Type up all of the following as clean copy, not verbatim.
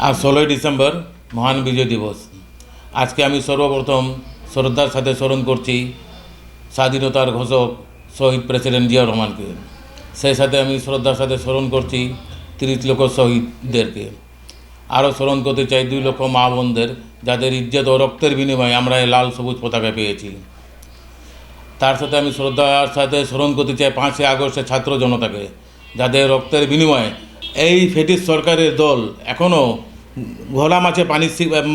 আজ 16ই ডিসেম্বর মহান বিজয় দিবস। আজকে আমি সর্বপ্রথম শ্রদ্ধার সাথে স্মরণ করছি স্বাধীনতার ঘোষক শহীদ প্রেসিডেন্ট জিয়া রহমানকে। সেই সাথে আমি শ্রদ্ধার সাথে স্মরণ করছি 30 লক্ষ শহীদদেরকে। আরও স্মরণ করতে চাই 2 লক্ষ মা বোনদের, যাদের ইজ্জত ও রক্তের বিনিময়ে আমরা এই লাল সবুজ পতাকা পেয়েছি। তার সাথে আমি শ্রদ্ধার সাথে স্মরণ করতে চাই 5ই আগস্টের ছাত্র জনতাকে, যাদের রক্তের বিনিময়ে এই ফেটিস সরকারের দল এখনও ঘোলা মাছে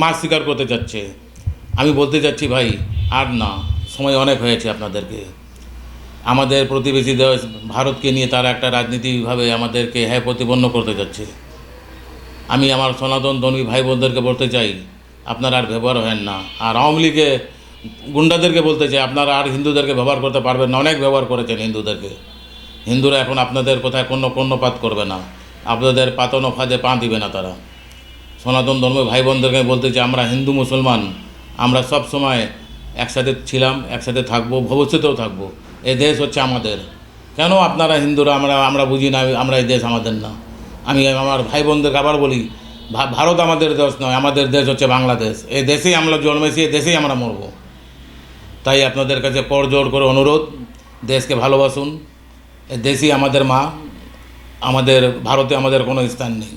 মাছ শিকার করতে যাচ্ছে। আমি বলতে চাচ্ছি ভাই, আর না, সময় অনেক হয়েছে আপনাদেরকে। আমাদের প্রতিবেশী দেশ ভারতকে নিয়ে তারা একটা রাজনীতিভাবে আমাদেরকে প্রতিপন্ন করতে যাচ্ছে। আমি আমার সনাতন ধর্মী ভাই বোনদেরকে বলতে চাই, আপনারা আর ব্যবহার হেন না। আর আওয়ামী লীগে গুন্ডাদেরকে বলতে চাই, আপনারা আর হিন্দুদেরকে ব্যবহার করতে পারবেন না। অনেক ব্যবহার করেছেন হিন্দুদেরকে। হিন্দুরা এখন আপনাদের কোথায় কর্ণপাত করবে না, আপনাদের পাতন ফাঁদে পা দিবে না তারা। সনাতন ধর্মের ভাই বোনদেরকে বলতে চাই, আমরা হিন্দু মুসলমান, আমরা সব সময় একসাথে ছিলাম, একসাথে থাকবো, ভবিষ্যতেও থাকবো। এই দেশ হচ্ছে আমাদের। কেন আপনারা হিন্দুরা আমরা বুঝি না আমরা এই দেশ আমাদের না? আমি আমার ভাই বোনদেরকে আবার বলি, ভারত আমাদের দেশ নয়, আমাদের দেশ হচ্ছে বাংলাদেশ। এই দেশেই আমরা জন্মেছি, এই দেশেই আমরা মরব। তাই আপনাদের কাছে করজোড় করে অনুরোধ, দেশকে ভালোবাসুন। এই দেশই আমাদের মা, আমাদের ভারতে আমাদের কোনো স্থান নেই।